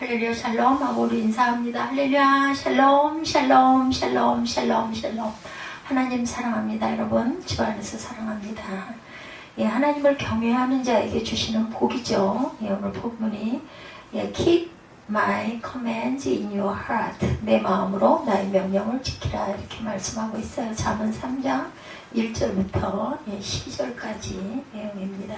할렐루야 샬롬 하고 우리 인사합니다. 할렐루야 샬롬 샬롬 샬롬 샬롬 샬롬. 하나님 사랑합니다. 여러분 주 안에서 사랑합니다. 예, 하나님을 경외하는 자에게 주시는 복이죠. 예, 오늘 본문이 예, Keep my commands in your heart. 내 마음으로 나의 명령을 지키라 이렇게 말씀하고 있어요. 잠언 3장 1절부터 예, 12절까지 내용입니다.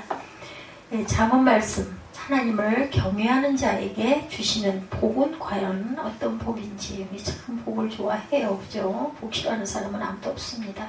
예, 잠언 말씀 하나님을 경외하는 자에게 주시는 복은 과연 어떤 복인지 우리 참 복을 좋아해요. 그죠? 복 싫어하는 사람은 아무도 없습니다.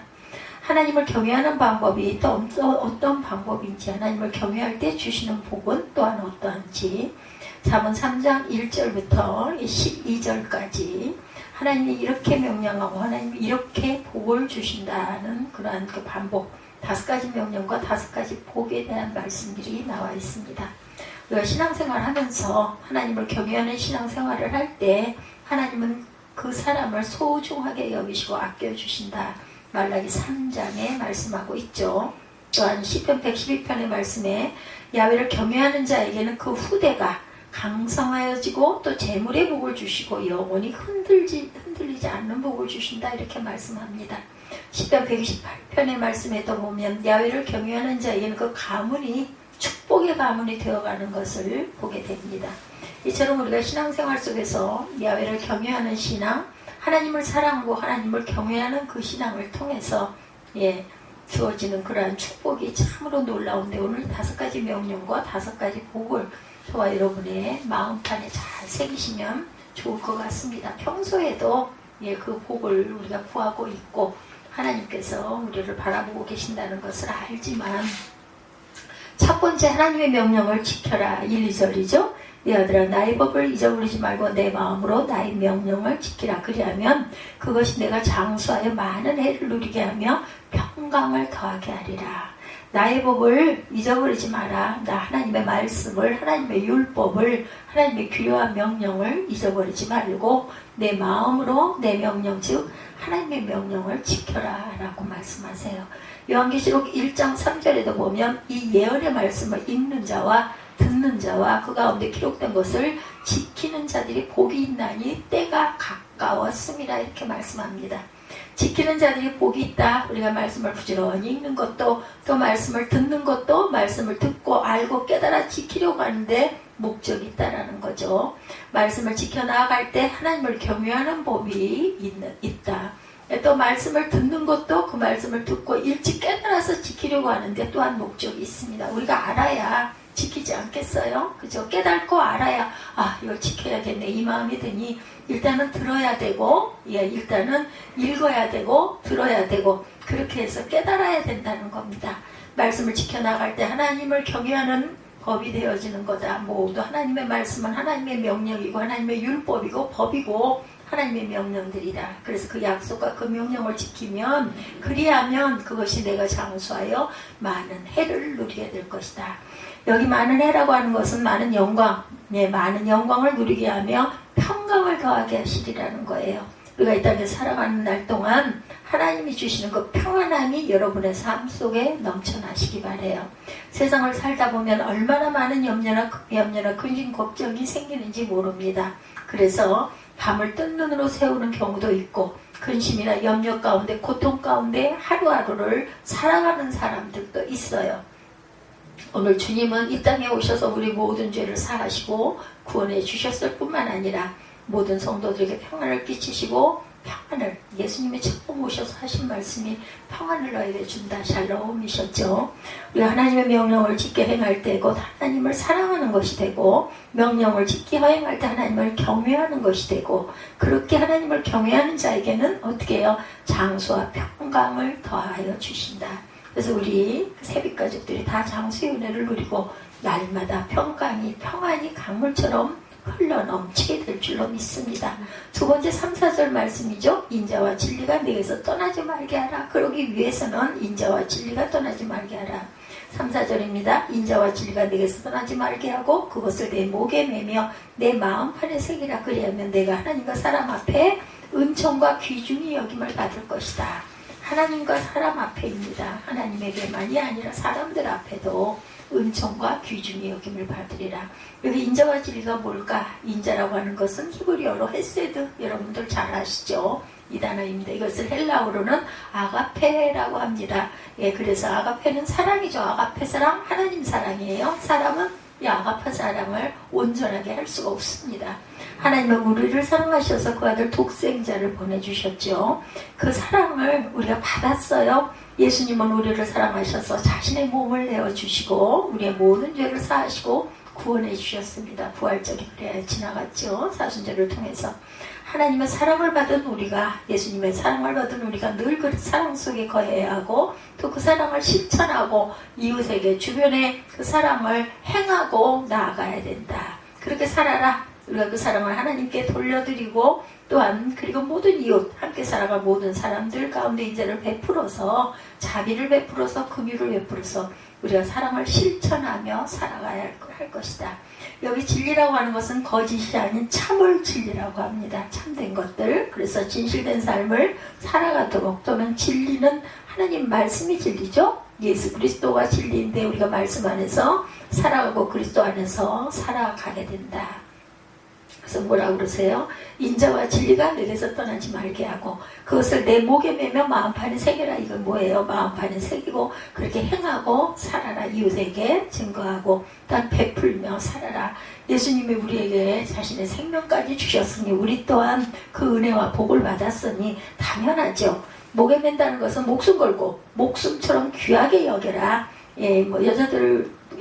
하나님을 경외하는 방법이 또 어떤 방법인지 하나님을 경외할 때 주시는 복은 또한 어떠한지 잠언 3장 1절부터 12절까지 하나님이 이렇게 명령하고 하나님이 이렇게 복을 주신다는 그러한 그 반복 5가지 명령과 5가지 복에 대한 말씀들이 나와 있습니다. 우리가 신앙생활 하면서 하나님을 경외하는 신앙생활을 할 때 하나님은 그 사람을 소중하게 여기시고 아껴주신다. 말라기 3장에 말씀하고 있죠. 또한 시편 112편의 말씀에 야훼를 경외하는 자에게는 그 후대가 강성하여지고 또 재물의 복을 주시고 영원히 흔들리지 않는 복을 주신다 이렇게 말씀합니다. 시편 128편의 말씀에도 보면 야훼를 경외하는 자에게는 그 가문이 축복의 가문이 되어가는 것을 보게 됩니다. 이처럼 우리가 신앙생활 속에서 야훼를 경외하는 신앙, 하나님을 사랑하고 하나님을 경외하는 그 신앙을 통해서 예, 주어지는 그러한 축복이 참으로 놀라운데 오늘 5가지 명령과 5가지 복을 저와 여러분의 마음판에 잘 새기시면 좋을 것 같습니다. 평소에도 예, 그 복을 우리가 구하고 있고 하나님께서 우리를 바라보고 계신다는 것을 알지만 첫 번째 하나님의 명령을 지켜라 1, 2절이죠. 내 아들아 나의 법을 잊어버리지 말고 내 마음으로 나의 명령을 지키라. 그리하면 그것이 내가 장수하여 많은 해를 누리게 하며 평강을 더하게 하리라. 나의 법을 잊어버리지 마라. 나 하나님의 말씀을 하나님의 율법을 하나님의 귀한 명령을 잊어버리지 말고 내 마음으로 내 명령 즉 하나님의 명령을 지켜라 라고 말씀하세요. 요한계시록 1장 3절에도 보면 이 예언의 말씀을 읽는 자와 듣는 자와 그 가운데 기록된 것을 지키는 자들이 복이 있나니 때가 가까웠습니다 이렇게 말씀합니다. 지키는 자들이 복이 있다. 우리가 말씀을 부지런히 읽는 것도 또 말씀을 듣는 것도 말씀을 듣고 알고 깨달아 지키려고 하는데 목적이 있다라는 거죠. 말씀을 지켜나갈 때 하나님을 경외하는 법이 있다. 또 말씀을 듣는 것도 그 말씀을 듣고 일찍 깨달아서 지키려고 하는데 또한 목적이 있습니다. 우리가 알아야 지키지 않겠어요? 그죠? 깨닫고 알아야 이걸 지켜야겠네 이 마음이 드니 일단은 들어야 되고 일단은 읽어야 되고 들어야 되고 그렇게 해서 깨달아야 된다는 겁니다. 말씀을 지켜나갈 때 하나님을 경외하는 법이 되어지는 거다. 모두 하나님의 말씀은 하나님의 명령이고 하나님의 율법이고 법이고 하나님의 명령들이다. 그래서 그 약속과 그 명령을 지키면 그리하면 그것이 내가 장수하여 많은 해를 누리게 될 것이다. 여기 많은 해라고 하는 것은 많은 영광, 많은 영광을 누리게 하며 평강을 더하게 하시리라는 거예요. 우리가 이 땅에 살아가는 날 동안 하나님이 주시는 그 평안함이 여러분의 삶 속에 넘쳐나시기 바래요. 세상을 살다 보면 얼마나 많은 염려나 근심 걱정이 생기는지 모릅니다. 그래서 밤을 뜬 눈으로 세우는 경우도 있고 근심이나 염려 가운데 고통 가운데 하루하루를 살아가는 사람들도 있어요. 오늘 주님은 이 땅에 오셔서 우리 모든 죄를 사하시고 구원해 주셨을 뿐만 아니라 모든 성도들에게 평안을 끼치시고 평안을 예수님이 처음 오셔서 하신 말씀이 평안을 너에게 준다 샬롬이셨죠. 우리가 하나님의 명령을 지켜 행할 때 곧 하나님을 사랑하는 것이 되고 명령을 지켜 행할 때 하나님을 경외하는 것이 되고 그렇게 하나님을 경외하는 자에게는 어떻게 해요? 장수와 평강을 더하여 주신다. 그래서 우리 새벽가족들이 다 장수의 은혜를 누리고 날마다 평안이 강물처럼 흘러 넘치게 될 줄로 믿습니다. 두 번째 3, 4절 말씀이죠. 인자와 진리가 내게서 떠나지 말게 하라. 그러기 위해서는 인자와 진리가 떠나지 말게 하라. 3, 4절입니다. 인자와 진리가 내게서 떠나지 말게 하고 그것을 내 목에 매며 내 마음판에 새기라. 그리하면 내가 하나님과 사람 앞에 은총과 귀중히 여김을 받을 것이다. 하나님과 사람 앞에입니다. 하나님에게만이 아니라 사람들 앞에도 은총과 귀중히 여김을 받으리라. 여기 인자와 진리가 뭘까? 인자라고 하는 것은 히브리어로 헤세드, 여러분들 잘 아시죠? 이 단어입니다. 이것을 헬라어로는 아가페라고 합니다. 예, 그래서 아가페는 사랑이죠. 아가페 사랑, 하나님 사랑이에요. 사람은 이 아가페 사랑을 온전하게 할 수가 없습니다. 하나님은 우리를 사랑하셔서 그 아들 독생자를 보내주셨죠. 그 사랑을 우리가 받았어요. 예수님은 우리를 사랑하셔서 자신의 몸을 내어주시고 우리의 모든 죄를 사하시고 구원해 주셨습니다. 부활절이 그래야 지나갔죠. 사순절을 통해서. 하나님의 사랑을 받은 우리가, 예수님의 사랑을 받은 우리가 늘 그 사랑 속에 거해야 하고 또 그 사랑을 실천하고 이웃에게 주변에 그 사랑을 행하고 나아가야 된다. 그렇게 살아라. 우리가 그 사랑을 하나님께 돌려드리고 또한 그리고 모든 이웃, 함께 살아갈 모든 사람들 가운데 인자를 베풀어서 자비를 베풀어서 긍휼을 베풀어서 우리가 사랑을 실천하며 살아가야 할 것이다. 여기 진리라고 하는 것은 거짓이 아닌 참을 진리라고 합니다. 참된 것들. 그래서 진실된 삶을 살아가도록, 또는 진리는 하나님 말씀이 진리죠. 예수 그리스도가 진리인데 우리가 말씀 안에서 살아가고 그리스도 안에서 살아가게 된다. 그래서 뭐라고 그러세요? 인자와 진리가 내게서 떠나지 말게 하고 그것을 내 목에 매며 마음판에 새겨라. 이건 뭐예요? 마음판에 새기고 그렇게 행하고 살아라. 이웃에게 증거하고 또한 베풀며 살아라. 예수님이 우리에게 자신의 생명까지 주셨으니 우리 또한 그 은혜와 복을 받았으니 당연하죠. 목에 맨다는 것은 목숨 걸고 목숨처럼 귀하게 여겨라. 예, 뭐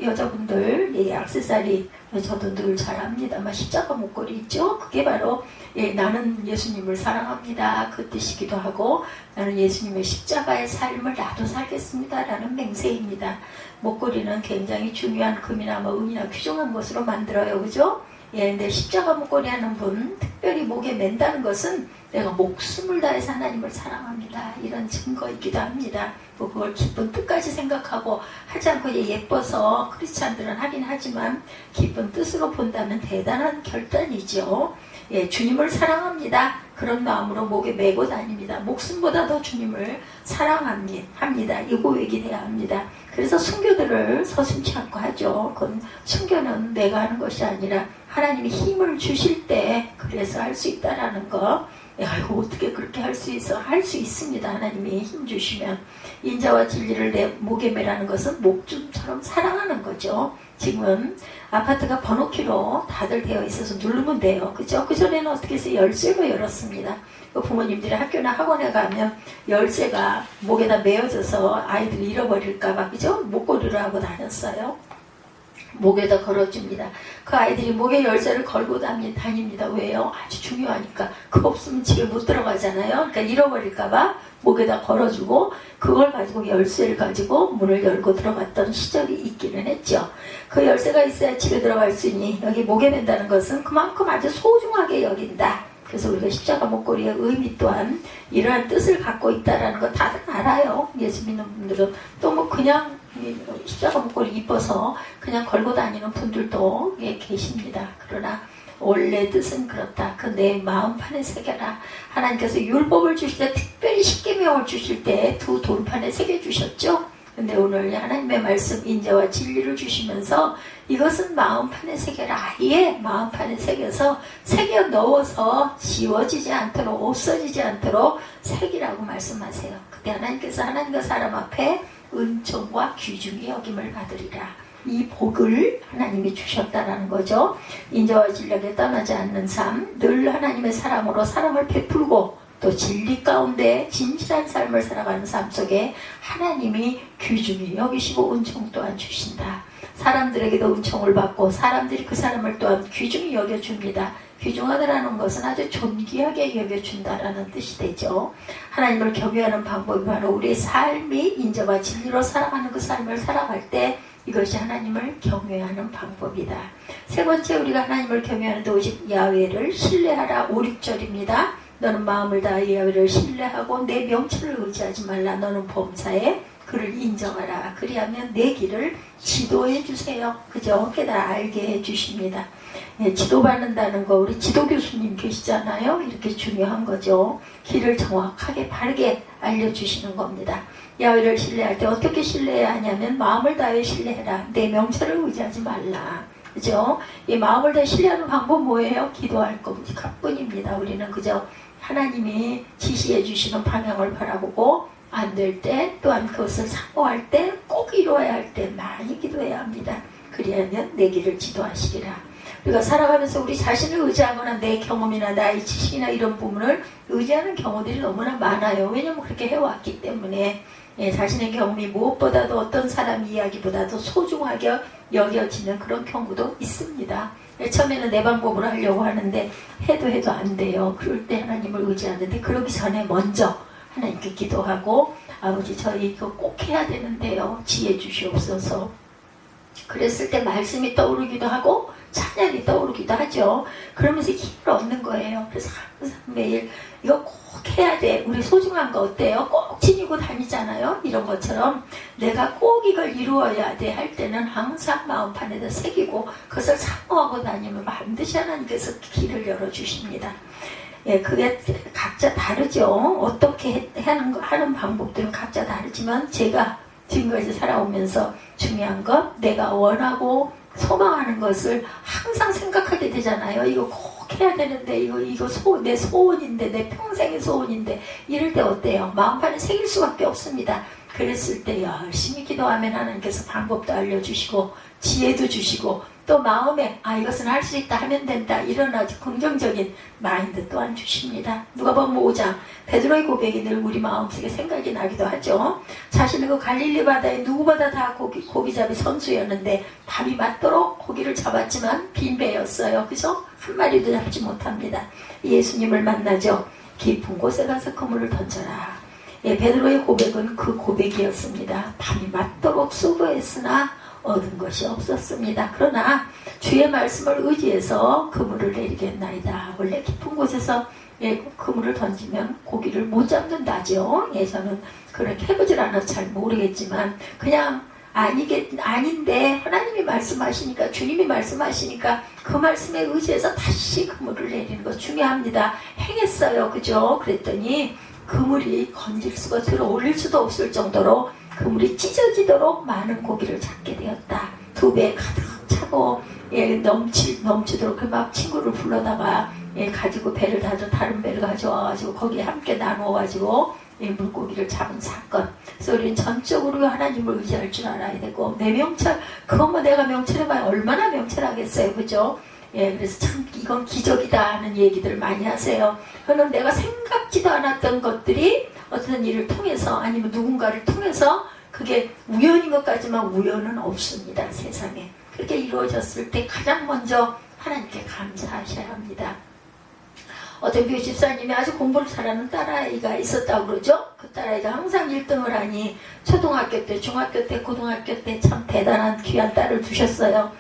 여자분들 예, 액세서리 저도 늘 잘 압니다만 십자가 목걸이 있죠. 그게 바로 예, 나는 예수님을 사랑합니다 그 뜻이기도 하고 나는 예수님의 십자가의 삶을 나도 살겠습니다 라는 맹세입니다. 목걸이는 굉장히 중요한 금이나 뭐 은이나 귀중한 것으로 만들어요. 그죠? 예, 근데 십자가 목걸이 하는 분 특별히 목에 맨다는 것은 내가 목숨을 다해서 하나님을 사랑합니다 이런 증거이기도 합니다. 뭐 그걸 기쁜 뜻까지 생각하고 하지 않고 예뻐서 크리스찬들은 하긴 하지만 기쁜 뜻으로 본다면 대단한 결단이죠. 예, 주님을 사랑합니다 그런 마음으로 목에 메고 다닙니다. 목숨보다 더 주님을 사랑합니다. 이 고백이 돼야 합니다. 그래서 순교들을 서슴지 않고 하죠. 그건 순교는 내가 하는 것이 아니라 하나님이 힘을 주실 때 그래서 할 수 있다라는 거. 야, 이거 어떻게 그렇게 할 수 있어? 할 수 있습니다. 하나님이 힘 주시면. 인자와 진리를 내 목에 매라는 것은 목숨처럼 사랑하는 거죠. 지금은 아파트가 번호키로 다들 되어 있어서 누르면 돼요. 그죠? 그전에는 어떻게 해서 열쇠로 열었습니다. 부모님들이 학교나 학원에 가면 열쇠가 목에다 매어져서 아이들이 잃어버릴까봐, 그죠? 목걸이로 하고 다녔어요. 목에다 걸어줍니다. 그 아이들이 목에 열쇠를 걸고 다닙니다. 왜요? 아주 중요하니까. 그거 없으면 집에 못 들어가잖아요. 그러니까 잃어버릴까봐 목에다 걸어주고 그걸 가지고 열쇠를 가지고 문을 열고 들어갔던 시절이 있기는 했죠. 그 열쇠가 있어야 집에 들어갈 수 있니 여기 목에 맨다는 것은 그만큼 아주 소중하게 여긴다. 그래서 우리가 십자가 목걸이의 의미 또한 이러한 뜻을 갖고 있다는 거 다들 알아요. 예수 믿는 분들은 또 뭐 그냥 십자가 목걸이 이뻐서 그냥 걸고 다니는 분들도 계십니다. 그러나 원래 뜻은 그렇다. 그 내 마음판에 새겨라. 하나님께서 율법을 주실 때 특별히 십계명을 주실 때 두 돌판에 새겨주셨죠. 근데 오늘 하나님의 말씀 인자와 진리를 주시면서 이것은 마음판에 새겨라. 아예 마음판에 새겨서 새겨 넣어서 지워지지 않도록 없어지지 않도록 새기라고 말씀하세요. 그때 하나님께서 하나님과 사람 앞에 은총과 귀중히 여김을 받으리라. 이 복을 하나님이 주셨다라는 거죠. 인자와 진리에게 떠나지 않는 삶, 늘 하나님의 사랑으로 사랑을 베풀고 또 진리 가운데 진실한 삶을 살아가는 삶 속에 하나님이 귀중히 여기시고 은총 또한 주신다. 사람들에게도 은총을 받고 사람들이 그 사람을 또한 귀중히 여겨줍니다. 귀중하다라는 것은 아주 존귀하게 여겨준다라는 뜻이 되죠. 하나님을 경외하는 방법이 바로 우리의 삶이 인자와 진리로 살아가는 그 삶을 살아갈 때 이것이 하나님을 경외하는 방법이다. 세 번째 우리가 하나님을 경외하는 오직 야훼를 신뢰하라. 5, 6절입니다. 너는 마음을 다하여 야훼를 신뢰하고 내 명철을 의지하지 말라. 너는 범사에 그를 인정하라. 그리하면 내 길을 지도해 주세요. 그죠? 깨달아 알게 해 주십니다. 예, 지도받는다는 거 우리 지도 교수님 계시잖아요. 이렇게 중요한 거죠. 길을 정확하게 바르게 알려주시는 겁니다. 야훼를 신뢰할 때 어떻게 신뢰해야 하냐면 마음을 다해 신뢰해라. 내 명철을 의지하지 말라. 그죠? 이 마음을 다해 신뢰하는 방법 뭐예요? 기도할 것뿐입니다. 우리는 그저 하나님이 지시해 주시는 방향을 바라보고 안 될 때 또한 그것을 사모할 때 꼭 이루어야 할 때 많이 기도해야 합니다. 그리하면 내 길을 지도하시리라. 우리가 살아가면서 우리 자신을 의지하거나 내 경험이나 나의 지식이나 이런 부분을 의지하는 경우들이 너무나 많아요. 왜냐하면 그렇게 해왔기 때문에 자신의 경험이 무엇보다도 어떤 사람 이야기보다도 소중하게 여겨지는 그런 경우도 있습니다. 처음에는 내 방법으로 하려고 하는데 해도 안 돼요. 그럴 때 하나님을 의지하는데 그러기 전에 먼저 하나님께 기도하고 아버지 저희 이거 꼭 해야 되는데요. 지혜 주시옵소서. 그랬을 때 말씀이 떠오르기도 하고 찬양이 떠오르기도 하죠. 그러면서 힘을 얻는 거예요. 그래서 항상 매일 이거 꼭 해야 돼. 우리 소중한 거 어때요? 꼭 지니고 다니잖아요. 이런 것처럼 내가 꼭 이걸 이루어야 돼 할 때는 항상 마음판에다 새기고 그것을 사모하고 다니면 반드시 하나님께서 길을 열어주십니다. 예, 그게 각자 다르죠. 어떻게 하는 방법들은 각자 다르지만 제가 지금까지 살아오면서 중요한 건 내가 원하고 소망하는 것을 항상 생각하게 되잖아요. 이거 꼭 해야 되는데 이거 내 소원인데 내 평생의 소원인데 이럴 때 어때요? 마음판에 새길 수밖에 없습니다. 그랬을 때 열심히 기도하면 하나님께서 방법도 알려주시고 지혜도 주시고 또 마음에 이것은 할 수 있다 하면 된다 이런 아주 긍정적인 마인드 또한 주십니다. 누가복음 5장 베드로의 고백이 늘 우리 마음속에 생각이 나기도 하죠. 자신은 그 갈릴리 바다에 누구보다 다 고기잡이 선수였는데 밤이 맞도록 고기를 잡았지만 빈 배였어요. 그죠? 한 마리도 잡지 못합니다. 예수님을 만나죠. 깊은 곳에 가서 그물을 던져라. 예, 베드로의 고백은 그 고백이었습니다. 밤이 맞도록 수고했으나 얻은 것이 없었습니다. 그러나 주의 말씀을 의지해서 그물을 내리겠나이다. 원래 깊은 곳에서 그물을 던지면 고기를 못 잡는다죠. 저는 그렇게 해보질 않아서 잘 모르겠지만 그냥 아닌데 하나님이 말씀하시니까 주님이 말씀하시니까 그 말씀에 의지해서 다시 그물을 내리는 거 중요합니다. 행했어요. 그죠? 그랬더니 그물이 건질 수가 들어올릴 수도 없을 정도로 그물이 찢어지도록 많은 고기를 잡게 되었다. 2배 가득 차고 넘치도록 막 친구를 불러다가 가지고 배를 다른 배를 가져와가지고 거기에 함께 나누어가지고 물고기를 잡은 사건. 그래서 우리는 전적으로 하나님을 의지할 줄 알아야 되고 내 명철 그것만 내가 명철해봐야 얼마나 명철하겠어요. 그죠? 그래서 참 이건 기적이다 하는 얘기들 많이 하세요. 그러면 내가 생각지도 않았던 것들이 어떤 일을 통해서 아니면 누군가를 통해서 그게 우연인 것 같지만 우연은 없습니다. 세상에. 그렇게 이루어졌을 때 가장 먼저 하나님께 감사하셔야 합니다. 어떤 교회 집사님이 아주 공부를 잘하는 딸아이가 있었다고 그러죠. 그 딸아이가 항상 1등을 하니 초등학교 때, 중학교 때, 고등학교 때 참 대단한 귀한 딸을 두셨어요.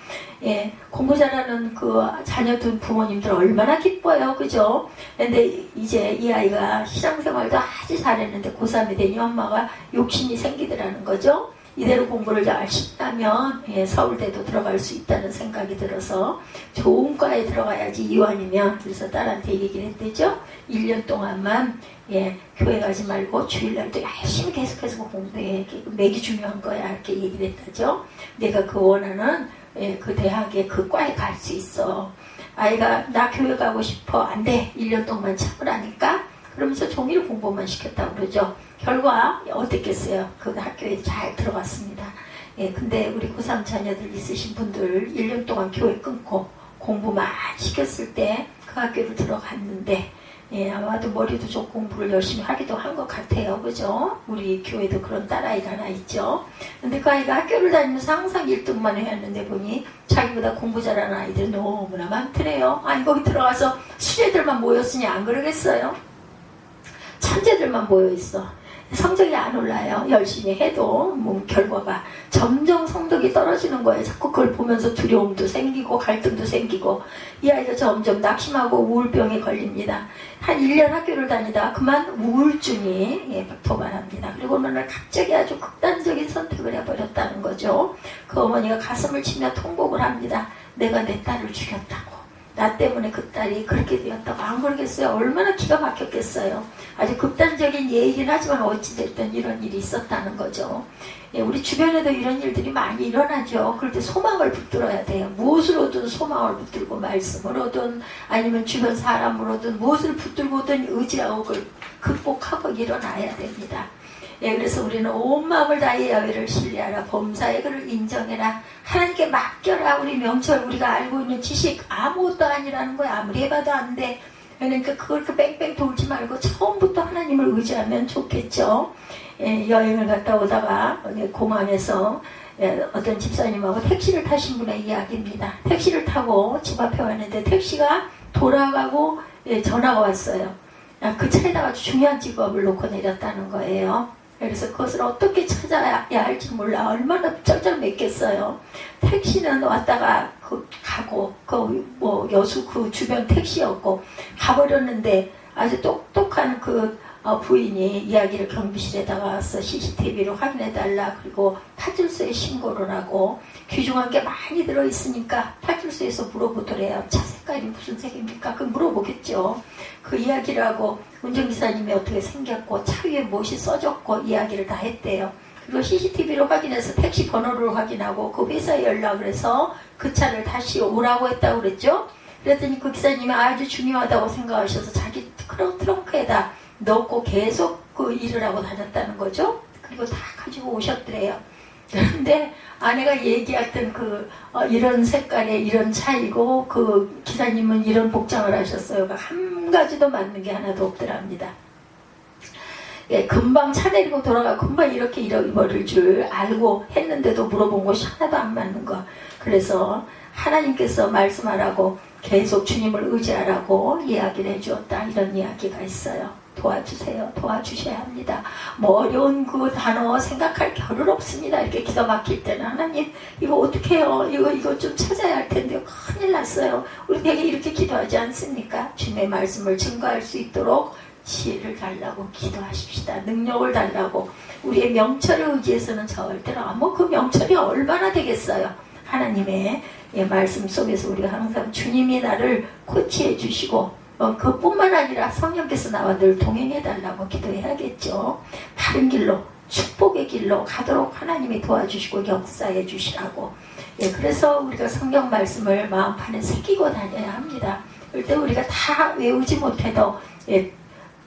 공부 잘하는 그 자녀 둔 부모님들 얼마나 기뻐요. 그죠? 근데 이제 이 아이가 시장생활도 아주 잘했는데 고3이 되니 엄마가 욕심이 생기더라는 거죠. 이대로 공부를 열심히 하면 서울대도 들어갈 수 있다는 생각이 들어서 좋은 과에 들어가야지 이완이면. 그래서 딸한테 얘기를 했대죠. 1년 동안만 교회 가지 말고 주일날도 열심히 계속해서 공부해. 맥이 중요한 거야. 이렇게 얘기를 했다죠. 내가 그 원하는 그 대학에 그 과에 갈 수 있어. 아이가 나 교회 가고 싶어. 안 돼. 1년 동안 참으라니까. 그러면서 종일 공부만 시켰다고 그러죠. 결과 어땠겠어요? 그 학교에 잘 들어갔습니다. 근데 우리 고3 자녀들 있으신 분들 1년 동안 교회 끊고 공부만 시켰을 때 그 학교를 들어갔는데 아마도 머리도 좋고 공부를 열심히 하기도 한 것 같아요. 그죠? 우리 교회도 그런 딸아이가 하나 있죠. 근데 그 아이가 학교를 다니면서 항상 1등만 해왔는데 보니 자기보다 공부 잘하는 아이들이 너무나 많더래요. 거기 들어가서 수제들만 모였으니 안 그러겠어요? 천재들만 모여있어. 성적이 안 올라요. 열심히 해도 뭐 결과가 점점 성적이 떨어지는 거예요. 자꾸 그걸 보면서 두려움도 생기고 갈등도 생기고 이 아이가 점점 낙심하고 우울병에 걸립니다. 한 1년 학교를 다니다 그만 우울증이 도발합니다. 그리고 어느 날 갑자기 아주 극단적인 선택을 해버렸다는 거죠. 그 어머니가 가슴을 치며 통곡을 합니다. 내가 내 딸을 죽였다고. 나 때문에 그 딸이 그렇게 되었다고. 안 그러겠어요? 얼마나 기가 막혔겠어요. 아주 극단적인 예이긴 하지만 어찌됐든 이런 일이 있었다는 거죠. 예, 우리 주변에도 이런 일들이 많이 일어나죠. 그럴 때 소망을 붙들어야 돼요. 무엇으로든 소망을 붙들고 말씀으로든 아니면 주변 사람으로든 무엇을 붙들고든 의지하고 그걸 극복하고 일어나야 됩니다. 예, 그래서 우리는 온 마음을 다해 야훼를 신뢰하라. 범사에 그를 인정해라. 하나님께 맡겨라. 우리 명철 우리가 알고 있는 지식 아무것도 아니라는 거야. 아무리 해봐도 안 돼. 그러니까 그걸 뺑뺑 돌지 말고 처음부터 하나님을 의지하면 좋겠죠. 예, 여행을 갔다 오다가 공항에서 어떤 집사님하고 택시를 타신 분의 이야기입니다. 택시를 타고 집 앞에 왔는데 택시가 돌아가고 전화가 왔어요. 그 차에다가 아주 중요한 직업을 놓고 내렸다는 거예요. 그래서 그것을 어떻게 찾아야 할지 몰라. 얼마나 쩔쩔맸겠어요. 택시는 왔다가 가고 뭐 여수 그 주변 택시였고 가버렸는데 아주 똑똑한 그 부인이 이야기를 경비실에다가 와서 CCTV로 확인해달라. 그리고 파출소에 신고를 하고 귀중한 게 많이 들어있으니까 파출소에서 물어보더래요. 차 색깔이 무슨 색입니까? 그 물어보겠죠. 그 이야기를 하고 운전기사님이 어떻게 생겼고 차 위에 무엇이 써졌고 이야기를 다 했대요. 그리고 CCTV로 확인해서 택시 번호를 확인하고 그 회사에 연락을 해서 그 차를 다시 오라고 했다고 그랬죠. 그랬더니 그 기사님이 아주 중요하다고 생각하셔서 자기 트렁크에다 넣고 계속 그 일을 하고 다녔다는 거죠. 그리고 다 가지고 오셨더래요. 그런데 아내가 얘기했던 이런 색깔의 이런 차이고 그 기사님은 이런 복장을 하셨어요. 한 가지도 맞는 게 하나도 없더랍니다. 예, 금방 차 내리고 돌아가 금방 이렇게 잃어버릴 줄 알고 했는데도 물어본 것이 하나도 안 맞는 거. 그래서 하나님께서 말씀하라고 계속 주님을 의지하라고 이야기를 해주었다. 이런 이야기가 있어요. 도와주세요. 도와주셔야 합니다. 뭐 어려운 그 단어 생각할 겨를 없습니다. 이렇게 기가 막힐 때는 하나님 이거 어떻게 해요? 이거 좀 찾아야 할 텐데요. 큰일 났어요. 우리 되게 이렇게 기도하지 않습니까? 주님의 말씀을 증거할 수 있도록 지혜를 달라고 기도하십시다. 능력을 달라고. 우리의 명철을 의지해서는 절대로 그 명철이 얼마나 되겠어요. 하나님의 말씀 속에서 우리가 항상 주님이 나를 코치해 주시고 그뿐만 아니라 성령께서 나와 늘 동행해달라고 기도해야겠죠. 다른 길로 축복의 길로 가도록 하나님이 도와주시고 역사해 주시라고. 그래서 우리가 성경 말씀을 마음판에 새기고 다녀야 합니다. 그때 우리가 다 외우지 못해도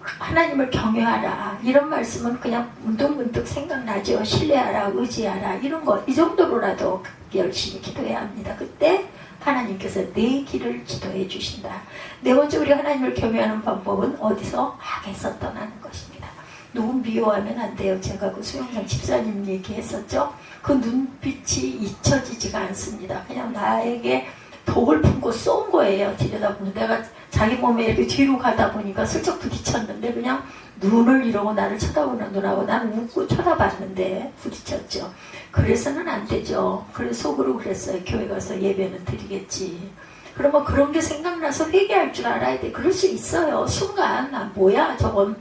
하나님을 경외하라 이런 말씀은 그냥 문득문득 생각나죠. 신뢰하라 의지하라 이런 거 이 정도로라도 열심히 기도해야 합니다. 그때 하나님께서 내 길을 지도해 주신다. 네 번째 우리가 하나님을 경외하는 방법은 어디서 악에서 떠나는 것입니다. 누구 미워하면 안 돼요. 제가 그 수영장 집사님 얘기했었죠. 그 눈빛이 잊혀지지가 않습니다. 그냥 나에게 독을 품고 쏜 거예요. 들여다보면 내가 자기 몸에 이렇게 뒤로 가다 보니까 슬쩍 부딪혔는데 그냥 눈을 이러고 나를 쳐다보는 눈하고 나는 웃고 쳐다봤는데 부딪혔죠. 그래서는 안 되죠. 그래서 속으로 그랬어요. 교회 가서 예배는 드리겠지. 그러면 그런 게 생각나서 회개할 줄 알아야 돼. 그럴 수 있어요. 순간 뭐야 저건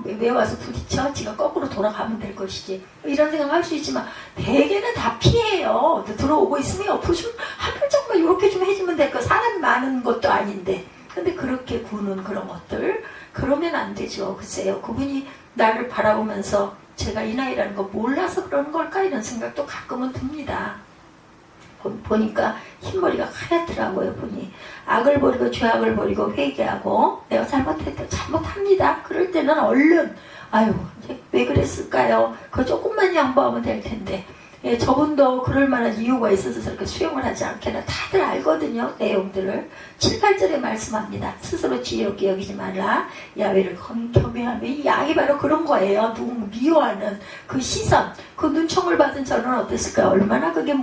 왜 와서 부딪혀? 지가 거꾸로 돌아가면 될 것이지. 이런 생각할 수 있지만 대개는 다 피해요. 들어오고 있으면 옆으로 좀 한 발짝만 이렇게 좀 해주면 될 거. 사람이 많은 것도 아닌데. 근데 그렇게 구는 그런 것들 그러면 안 되죠. 글쎄요. 그분이 나를 바라보면서 제가 이 나이라는 거 몰라서 그러는 걸까? 이런 생각도 가끔은 듭니다. 보니까 흰머리가 하얗더라고요. 보니 악을 버리고 죄악을 버리고 회개하고 내가 잘못했다 잘못합니다. 그럴 때는 얼른 아유 왜 그랬을까요? 그거 조금만 양보하면 될 텐데 저분도 그럴 만한 이유가 있어서 저렇게 수용을 하지 않겠나. 다들 알거든요. 내용들을 7, 8절에 말씀합니다. 스스로 지혜롭게 여기지 말라. 야훼를 경외하며 이 악이 바로 그런 거예요. 누구 미워하는 그 시선 그 눈총을 받은 저는 어땠을까요? 얼마나 그게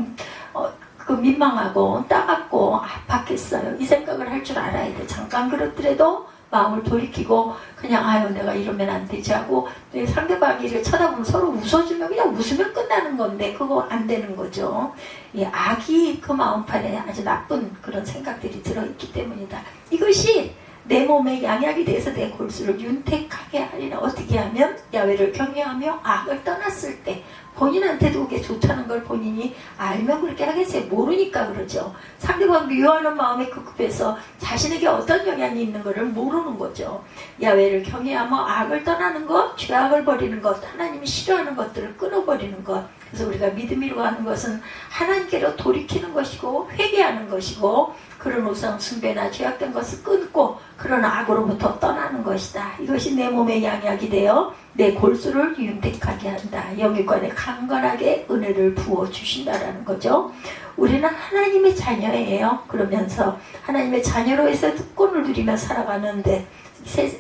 민망하고 따갑고 아팠겠어요. 이 생각을 할 줄 알아야 돼. 잠깐 그렇더라도 마음을 돌이키고 그냥 아유 내가 이러면 안 되지 하고 상대방이 이렇게 쳐다보면 서로 웃어주면 그냥 웃으면 끝나는 건데 그거 안 되는 거죠. 예, 악이 그 마음판에 아주 나쁜 그런 생각들이 들어있기 때문이다. 이것이 내 몸의 양약이 돼서 내 골수를 윤택하게 하리라. 어떻게 하면 야훼를 경외하며 악을 떠났을 때 본인한테도 그게 좋다는 걸 본인이 알면 그렇게 하겠어요. 모르니까 그러죠. 상대방 미워하는 마음에 급급해서 자신에게 어떤 영향이 있는 것을 모르는 거죠. 야훼를 경외하며 악을 떠나는 것, 죄악을 버리는 것, 하나님이 싫어하는 것들을 끊어버리는 것. 그래서 우리가 믿음이라고 하는 것은 하나님께로 돌이키는 것이고 회개하는 것이고 그런 우상 숭배나 죄악된 것을 끊고 그런 악으로부터 떠나는 것이다. 이것이 내 몸의 양약이 되어 내 골수를 윤택하게 한다. 영육간에 강건하게 은혜를 부어주신다라는 거죠. 우리는 하나님의 자녀예요. 그러면서 하나님의 자녀로 해서 특권을 누리며 살아가는데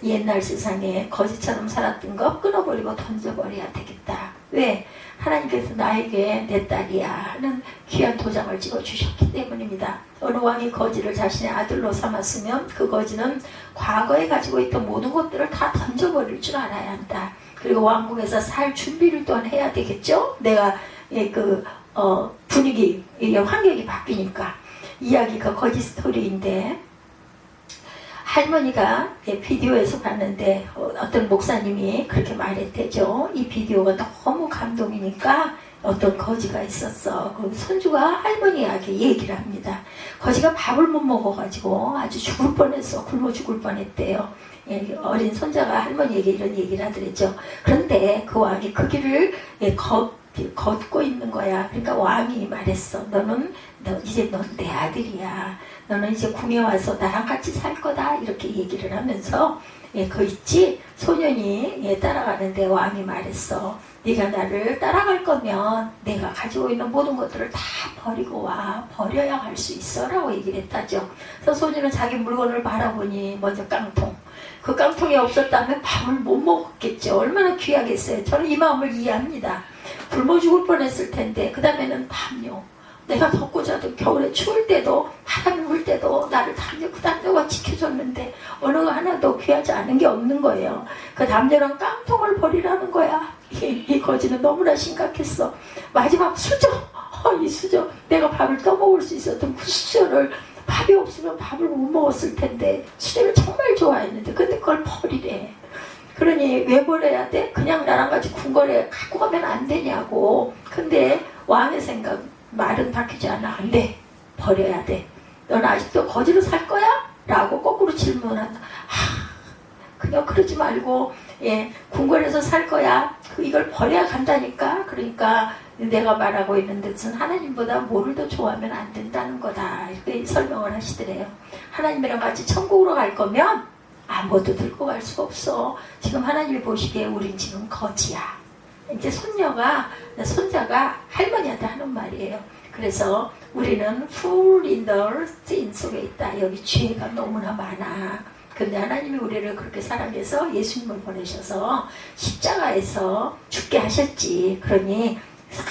옛날 세상에 거지처럼 살았던 거 끊어버리고 던져버려야 되겠다. 왜? 하나님께서 나에게 내 딸이야 하는 귀한 도장을 찍어주셨기 때문입니다. 어느 왕이 거지를 자신의 아들로 삼았으면 그 거지는 과거에 가지고 있던 모든 것들을 다 던져버릴 줄 알아야 한다. 그리고 왕국에서 살 준비를 또한 해야 되겠죠. 내가 분위기, 환경이 바뀌니까. 이야기가 거지 스토리인데 할머니가 비디오에서 봤는데 어떤 목사님이 그렇게 말했대죠. 이 비디오가 너무 감동이니까 어떤 거지가 있었어. 그럼 손주가 할머니에게 얘기를 합니다. 거지가 밥을 못 먹어가지고 아주 죽을 뻔했어. 굶어 죽을 뻔했대요. 어린 손자가 할머니에게 이런 얘기를 하더랬죠. 그런데 그 왕이 그 길을 걷고 있는 거야. 그러니까 왕이 말했어. 이제 넌 내 아들이야. 너는 이제 궁에 와서 나랑 같이 살 거다. 이렇게 얘기를 하면서 그 있지 소년이 따라가는데 왕이 말했어. 네가 나를 따라갈 거면 내가 가지고 있는 모든 것들을 다 버리고 와. 버려야 갈 수 있어 라고 얘기를 했다죠. 그래서 소년은 자기 물건을 바라보니 먼저 깡통. 그 깡통이 없었다면 밥을 못 먹었겠죠. 얼마나 귀하겠어요. 저는 이 마음을 이해합니다. 굶어 죽을 뻔했을 텐데 그 다음에는 담요. 내가 덥고 자도 겨울에 추울 때도 바람이 불 때도 나를 그 담요가 지켜줬는데 어느 하나도 귀하지 않은 게 없는 거예요. 그 담요랑 깡통을 버리라는 거야. 이 거지는 너무나 심각했어. 마지막 수저. 이 수저. 내가 밥을 떠먹을 수 있었던 그 수저를 밥이 없으면 밥을 못 먹었을 텐데 수저를 정말 좋아했는데 근데 그걸 버리래. 그러니 왜 버려야 돼? 그냥 나랑 같이 궁궐에 갖고 가면 안 되냐고. 근데 왕의 생각 말은 바뀌지 않아. 안 돼. 버려야 돼. 넌 아직도 거지로 살 거야? 라고 거꾸로 질문한다. 그냥 그러지 말고 궁궐에서 살 거야. 이걸 버려야 간다니까. 그러니까 내가 말하고 있는 뜻은 하나님보다 뭐를 더 좋아하면 안 된다는 거다. 이렇게 설명을 하시더래요. 하나님이랑 같이 천국으로 갈 거면 아무것도 들고 갈 수가 없어. 지금 하나님이 보시기에 우린 지금 거지야. 이제 손자가 할머니한테 하는 말이에요. 그래서 우리는 full in the sin 속에 있다. 여기 죄가 너무나 많아. 근데 하나님이 우리를 그렇게 사랑해서 예수님을 보내셔서 십자가에서 죽게 하셨지.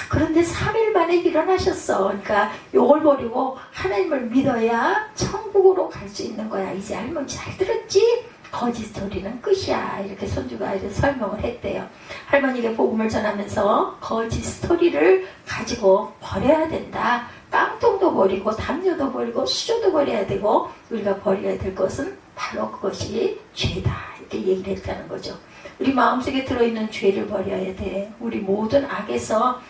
그런데 3일 만에 일어나셨어. 그러니까 요걸 버리고 하나님을 믿어야 천국으로 갈 수 있는 거야. 이제 할머니 잘 들었지? 거짓 스토리는 끝이야. 이렇게 손주가 이렇게 설명을 했대요. 할머니에게 복음을 전하면서 거짓 스토리를 가지고 버려야 된다. 깡통도 버리고 담요도 버리고 수저도 버려야 되고 우리가 버려야 될 것은 바로 그것이 죄다. 이렇게 얘기를 했다는 거죠. 우리 마음속에 들어있는 죄를 버려야 돼. 우리 모든 악에서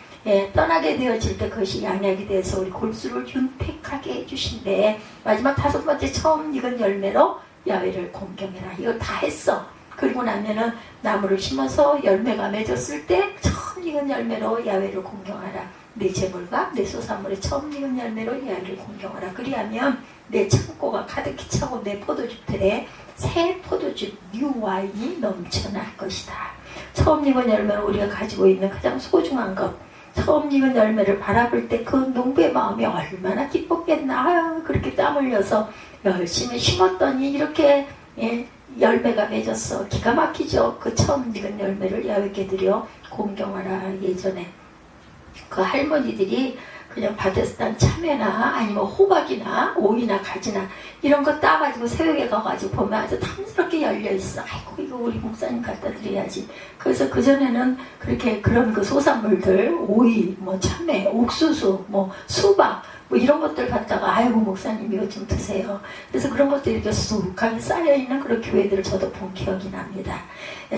떠나게 되어질 때 그것이 양약이 돼서 우리 골수를 윤택하게 해주신대. 마지막 5번째 처음 익은 열매로 야훼를 공경해라. 이걸 다 했어. 그리고 나면은 나무를 심어서 열매가 맺었을 때 처음 익은 열매로 야훼를 공경하라. 내 재물과 내 소산물의 처음 익은 열매로 야훼를 공경하라. 그리하면 내 창고가 가득히 차고 내 포도주들에 새 포도주 뉴 와인이 넘쳐날 것이다. 처음 익은 열매는 우리가 가지고 있는 가장 소중한 것. 처음 익은 열매를 바라볼 때 그 농부의 마음이 얼마나 기뻤겠나. 그렇게 땀 흘려서 열심히 심었더니 이렇게 열매가 맺었어. 기가 막히죠. 그 처음 익은 열매를 야훼께 드려 공경하라. 예전에 그 할머니들이 그냥 밭에서 딴 참외나 아니면 호박이나 오이나 가지나 이런 거 따가지고 새벽에 가가지고 보면 아주 탐스럽게 열려있어. 아이고 이거 우리 목사님 갖다 드려야지. 그래서 그전에는 그렇게 그런 그 소산물들 오이, 뭐 참외, 옥수수, 뭐 수박 뭐 이런 것들 갖다가 아이고 목사님 이거 좀 드세요. 그래서 그런 것들이 이렇게 수북하게 쌓여있는 그런 교회들을 저도 본 기억이 납니다.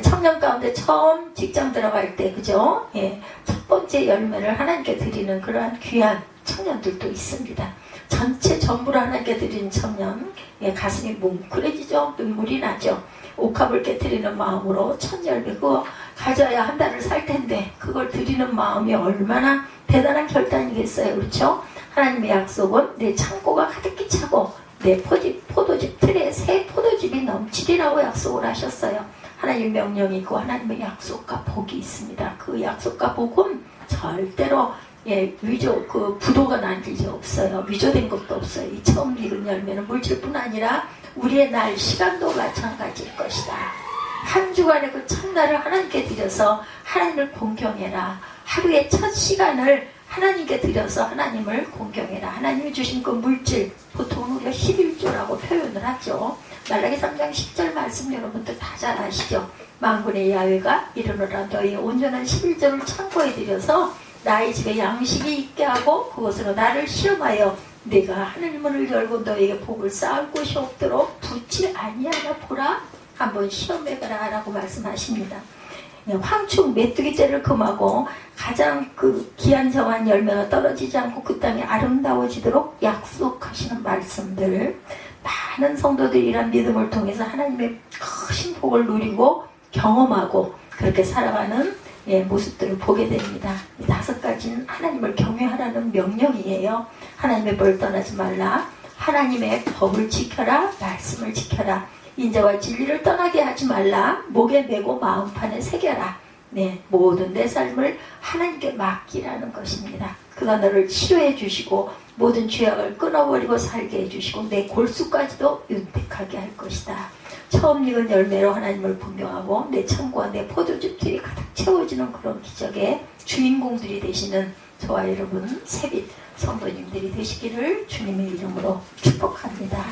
청년 가운데 처음 직장 들어갈 때 그죠? 예, 첫 번째 열매를 하나님께 드리는 그러한 귀한 청년들도 있습니다. 전체 전부를 하나님께 드리는 청년, 예, 가슴이 뭉클해지죠. 눈물이 나죠. 옥합을 깨뜨리는 마음으로 첫 열매 그거 가져야 한 달을 살 텐데 그걸 드리는 마음이 얼마나 대단한 결단이겠어요. 그렇죠? 하나님의 약속은 내 창고가 가득히 차고 내 포도즙 틀에 새 포도즙이 넘치리라고 약속을 하셨어요. 하나님의 명령이 있고 하나님의 약속과 복이 있습니다. 그 약속과 복은 절대로 예, 그 부도가 난 일이 없어요. 위조된 것도 없어요. 이 처음 익은 열매는 물질뿐 아니라 우리의 날 시간도 마찬가지일 것이다. 한 주간의 그 첫날을 하나님께 드려서 하나님을 공경해라. 하루의 첫 시간을 하나님께 드려서 하나님을 공경해라. 하나님이 주신 그 물질, 보통 우리가 11조라고 표현을 하죠. 말라기 3장 10절 말씀 여러분들 다 잘 아시죠? 만군의 야훼가 이르노라 너희 온전한 11조를 창고에 들여서 나의 집에 양식이 있게 하고 그것으로 나를 시험하여 내가 하늘 문을 열고 너에게 복을 쌓을 곳이 없도록 붙지 아니하나 보라. 한번 시험해봐라 라고 말씀하십니다. 황충 메뚜기째를 금하고 가장 그 기한정한 열매가 떨어지지 않고 그 땅이 아름다워지도록 약속하시는 말씀들, 많은 성도들이 이런 믿음을 통해서 하나님의 크신 복을 누리고 경험하고 그렇게 살아가는 모습들을 보게 됩니다. 이 5가지는 하나님을 경외하라는 명령이에요. 하나님의 법을 떠나지 말라. 하나님의 법을 지켜라. 말씀을 지켜라. 인자와 진리를 떠나게 하지 말라. 목에 메고 마음판에 새겨라. 네, 모든 내 삶을 하나님께 맡기라는 것입니다. 그가 너를 치료해 주시고 모든 죄악을 끊어버리고 살게 해주시고 내 골수까지도 윤택하게 할 것이다. 처음 익은 열매로 하나님을 분명하고 내 창고와 내 포도즙들이 가득 채워지는 그런 기적의 주인공들이 되시는 저와 여러분 새빛 성도님들이 되시기를 주님의 이름으로 축복합니다.